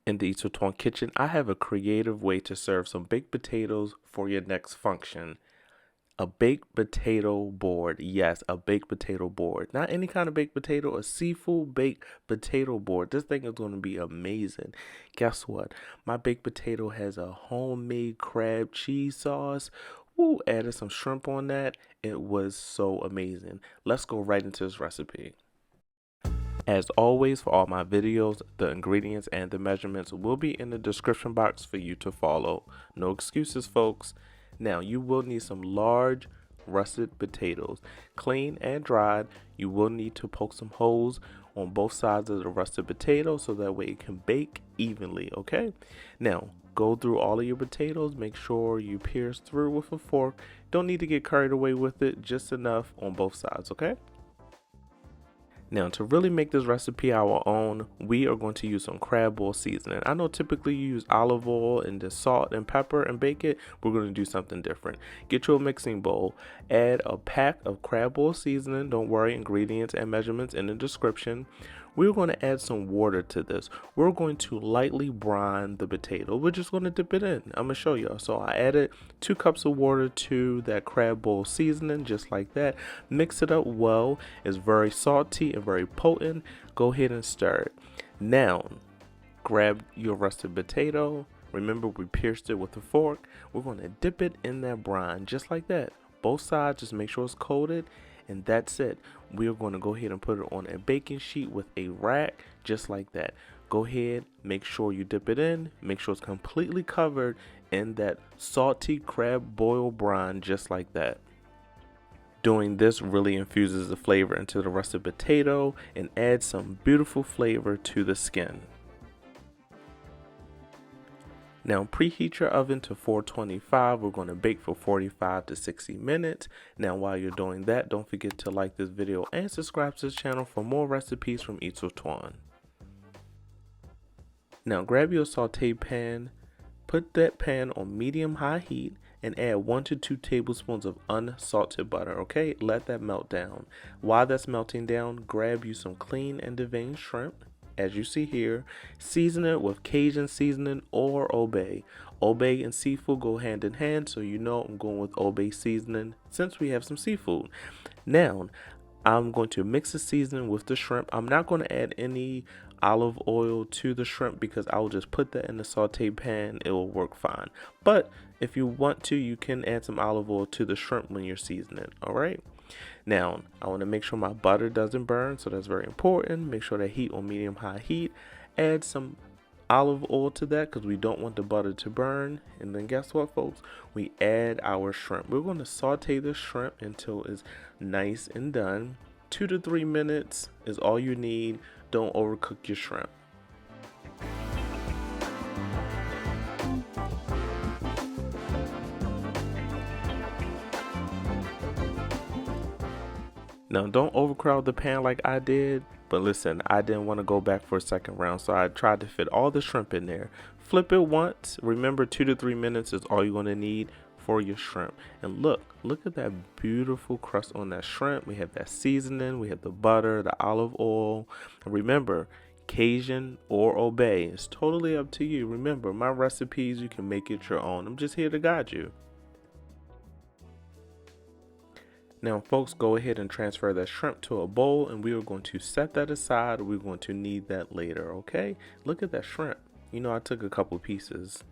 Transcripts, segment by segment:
In the Eat With Twan kitchen, I have a creative way to serve some baked potatoes for your next function. A baked potato board. Yes, a baked potato board. Not any kind of baked potato, a seafood baked potato board. This thing is going to be amazing. Guess what? My baked potato has a homemade crab cheese sauce. Ooh, added some shrimp on that. It was so amazing. Let's go right into this recipe. As always, for all my videos, the ingredients and the measurements will be in the description box for you to follow. No excuses, folks. Now, you will need some large russet potatoes, clean and dried. You will need to poke some holes on both sides of the russet potato so that way it can bake evenly, okay? Now, go through all of your potatoes. Make sure you pierce through with a fork. Don't need to get carried away with it, just enough on both sides, okay? Now, to really make this recipe our own, we are going to use some crab oil seasoning. I know typically you use olive oil and just salt and pepper and bake it. We're going to do something different. Get you a mixing bowl, add a pack of crab oil seasoning. Don't worry, ingredients and measurements in the description. We're going to add some water to this. We're going to lightly brine the potato. We're just going to dip it in. I'm going to show you. So I added 2 cups of water to that crab boil seasoning, just like that. Mix it up well. It's very salty and very potent. Go ahead and stir it. Now, grab your russet potato. Remember, we pierced it with a fork. We're going to dip it in that brine, just like that. Both sides, just make sure it's coated. And that's it. We are going to go ahead and put it on a baking sheet with a rack, just like that. Go ahead, make sure you dip it in, make sure it's completely covered in that salty crab boil brine, just like that. Doing this really infuses the flavor into the russet potato and adds some beautiful flavor to the skin. Now, preheat your oven to 425. We're going to bake for 45 to 60 minutes. Now, while you're doing that, don't forget to like this video and subscribe to this channel for more recipes from Eats with Twan. Now, grab your saute pan, put that pan on medium-high heat, and add 1 to 2 tablespoons of unsalted butter, okay? Let that melt down. While that's melting down, grab you some clean and deveined shrimp. As you see here, season it with Cajun seasoning or Old Bay. Old Bay and seafood go hand in hand, so you know I'm going with Old Bay seasoning since we have some seafood. Now, I'm going to mix the seasoning with the shrimp. I'm not going to add any olive oil to the shrimp because I'll just put that in the saute pan. It will work fine. But if you want to, you can add some olive oil to the shrimp when you're seasoning, all right? Now, I want to make sure my butter doesn't burn, so that's very important. Make sure that heat on medium-high heat. Add some olive oil to that because we don't want the butter to burn. And then guess what, folks? We add our shrimp. We're going to saute the shrimp until it's nice and done. 2 to 3 minutes is all you need. Don't overcook your shrimp. Now, don't overcrowd the pan like I did, but listen, I didn't want to go back for a second round, so I tried to fit all the shrimp in there. Flip it once. Remember, 2 to 3 minutes is all you're going to need for your shrimp. And look at that beautiful crust on that shrimp. We have that seasoning, we have the butter, the olive oil. And remember, Cajun or Old Bay, it's totally up to you. Remember, my recipes, you can make it your own. I'm just here to guide you. Now, folks, go ahead and transfer that shrimp to a bowl, and we are going to set that aside. We're going to need that later, okay? Look at that shrimp. You know, I took a couple pieces.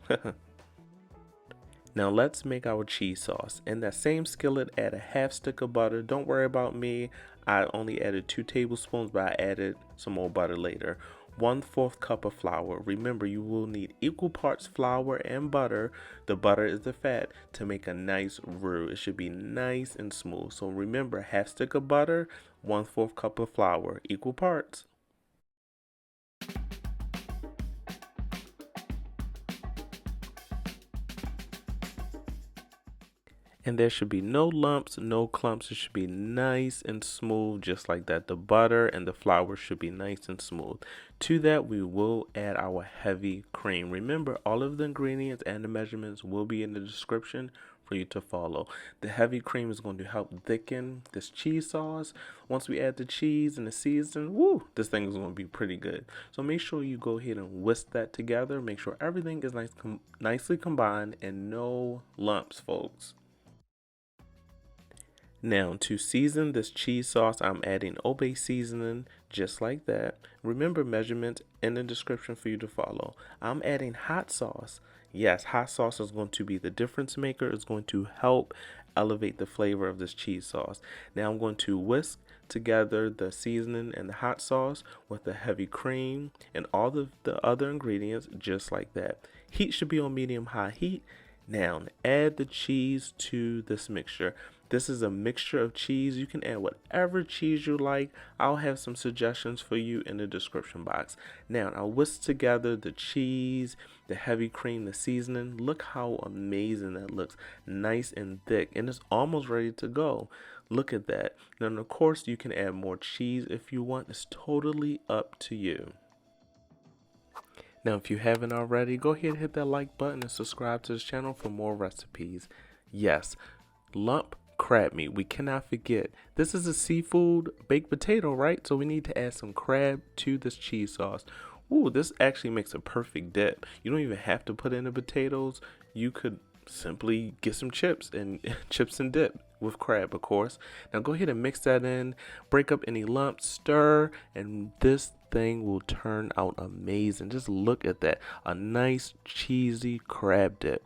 Now, let's make our cheese sauce. In that same skillet, add a half stick of butter. Don't worry about me. I only added 2 tablespoons, but I added some more butter later. 1/4 cup of flour. Remember, you will need equal parts flour and butter. The butter is the fat to make a nice roux. It should be nice and smooth. So remember, half stick of butter, 1/4 cup of flour, equal parts. And there should be no lumps, no clumps. It should be nice and smooth, just like that. The butter and the flour should be nice and smooth. To that, we will add our heavy cream. Remember, all of the ingredients and the measurements will be in the description for you to follow. The heavy cream is going to help thicken this cheese sauce. Once we add the cheese and the seasoning, woo, this thing is going to be pretty good. So make sure you go ahead and whisk that together. Make sure everything is nicely combined and no lumps, folks. Now, to season this cheese sauce, I'm adding Old-Bay seasoning, just like that. Remember, measurements in the description for you to follow. I'm adding hot sauce. Yes, hot sauce is going to be the difference maker. It's going to help elevate the flavor of this cheese sauce. Now, I'm going to whisk together the seasoning and the hot sauce with the heavy cream and all of the other ingredients, just like that. Heat should be on medium-high heat. Now, add the cheese to this mixture. This is a mixture of cheese. You can add whatever cheese you like. I'll have some suggestions for you in the description box. Now, I'll whisk together the cheese, the heavy cream, the seasoning. Look how amazing that looks. Nice and thick, and it's almost ready to go. Look at that. Now, of course, you can add more cheese if you want. It's totally up to you. Now, if you haven't already, go ahead and hit that like button and subscribe to this channel for more recipes. Yes, lump crab meat. We cannot forget. This is a seafood baked potato, right? So we need to add some crab to this cheese sauce. Ooh, this actually makes a perfect dip. You don't even have to put in the potatoes. You could simply get some chips and dip with crab, of course. Now go ahead and mix that in, break up any lumps, stir, and this thing will turn out amazing. Just look at that, a nice cheesy crab dip.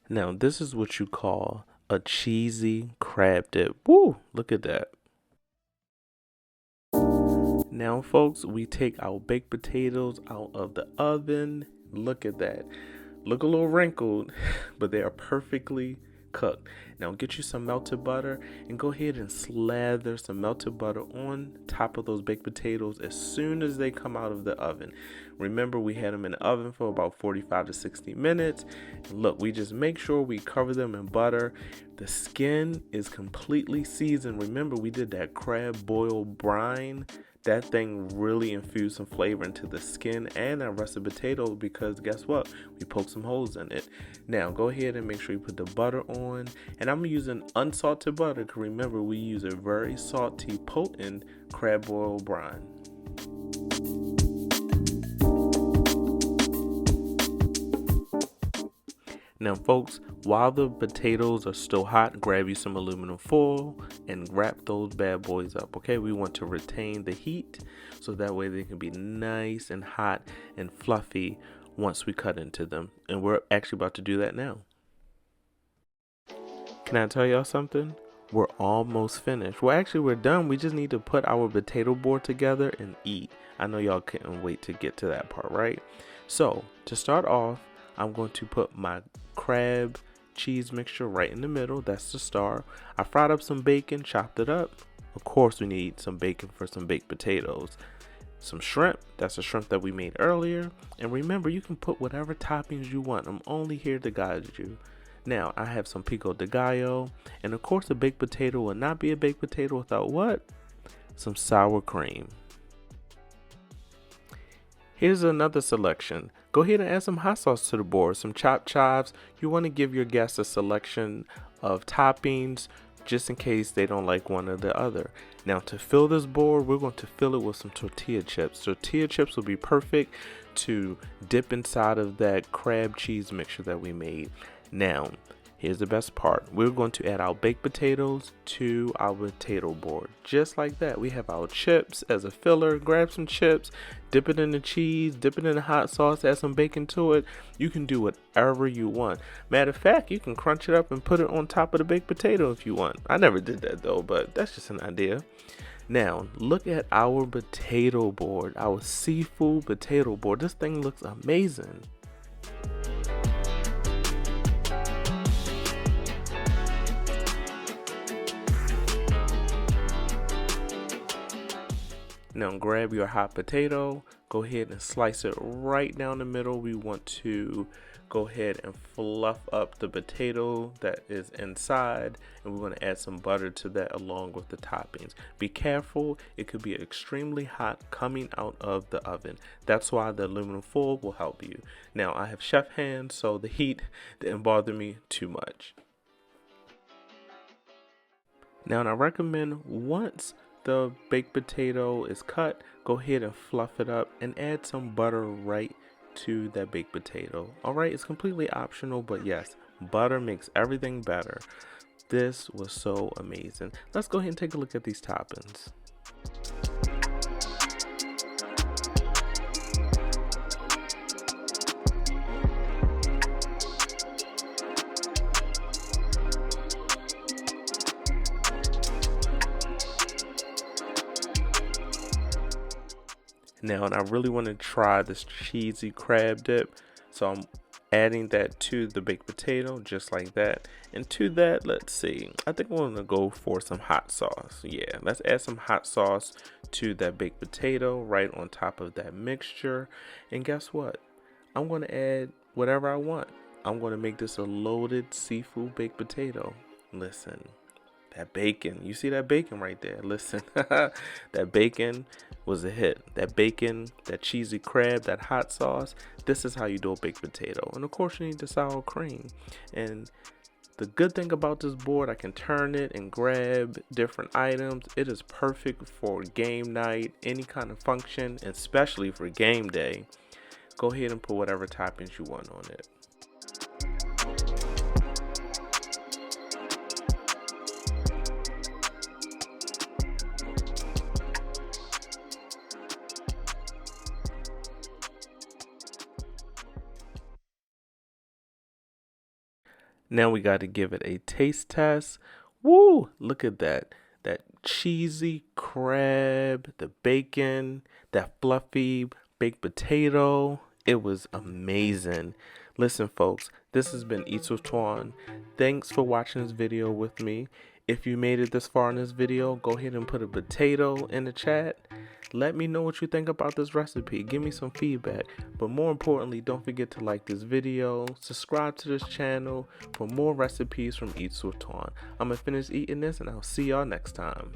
Now this is what you call a cheesy crab dip. Woo! Look at that. Now, folks, we take our baked potatoes out of the oven. Look at that. Look a little wrinkled, but they are perfectly cooked. Now, get you some melted butter and go ahead and slather some melted butter on top of those baked potatoes as soon as they come out of the oven. Remember, we had them in the oven for about 45 to 60 minutes. Look, we just make sure we cover them in butter. The skin is completely seasoned. Remember, we did that crab boil brine. That thing really infused some flavor into the skin and that russet potato, because guess what? We poked some holes in it. Now go ahead and make sure you put the butter on. And I'm using unsalted butter, because remember, we use a very salty, potent crab boil brine. Now, folks, while the potatoes are still hot, grab you some aluminum foil and wrap those bad boys up, okay? We want to retain the heat so that way they can be nice and hot and fluffy once we cut into them. And we're actually about to do that now. Can I tell y'all something? We're almost finished. Well, actually, we're done. We just need to put our potato board together and eat. I know y'all can't wait to get to that part, right? So, to start off, I'm going to put my crab cheese mixture right in the middle. That's the star. I fried up some bacon, chopped it up. Of course, we need some bacon for some baked potatoes. Some shrimp. That's the shrimp that we made earlier. And remember, you can put whatever toppings you want. I'm only here to guide you. Now, I have some pico de gallo. And of course, a baked potato will not be a baked potato without what? Some sour cream. Here's another selection. Go ahead and add some hot sauce to the board, some chopped chives. You want to give your guests a selection of toppings just in case they don't like one or the other. Now, to fill this board, we're going to fill it with some tortilla chips. Tortilla chips will be perfect to dip inside of that crab cheese mixture that we made. Now, here's the best part. We're going to add our baked potatoes to our potato board. Just like that. We have our chips as a filler. Grab some chips, dip it in the cheese, dip it in the hot sauce, add some bacon to it. You can do whatever you want. Matter of fact, you can crunch it up and put it on top of the baked potato if you want. I never did that though, but that's just an idea. Now, look at our potato board, our seafood potato board. This thing looks amazing. Now grab your hot potato, go ahead and slice it right down the middle. We want to go ahead and fluff up the potato that is inside, and we're going to add some butter to that along with the toppings. Be careful, it could be extremely hot coming out of the oven. That's why the aluminum foil will help you. Now I have chef hands, so the heat didn't bother me too much. Now I recommend once the baked potato is cut, go ahead and fluff it up and add some butter right to that baked potato. Alright, it's completely optional, but yes, butter makes everything better. This was so amazing. Let's go ahead and take a look at these toppings. Now, and I really want to try this cheesy crab dip, so I'm adding that to the baked potato just like that. And to that, let's see, I think I'm going to go for some hot sauce. Yeah, let's add some hot sauce to that baked potato right on top of that mixture. And guess what? I'm going to add whatever I want. I'm going to make this a loaded seafood baked potato. Listen, that bacon, you see that bacon right there? Listen, that bacon was a hit. That bacon, that cheesy crab, that hot sauce, this is how you do a baked potato. And of course you need the sour cream. And the good thing about this board, I can turn it and grab different items. It is perfect for game night, any kind of function, especially for game day. Go ahead and put whatever toppings you want on it. Now we got to give it a taste test. Woo! Look at that. That cheesy crab, the bacon, that fluffy baked potato. It was amazing. Listen, folks, this has been Eats with Twan. Thanks for watching this video with me. If you made it this far in this video, go ahead and put a potato in the chat. Let me know what you think about this recipe. Give me some feedback. But more importantly, don't forget to like this video, subscribe to this channel for more recipes from Eats with Twan. I'm going to finish eating this and I'll see y'all next time.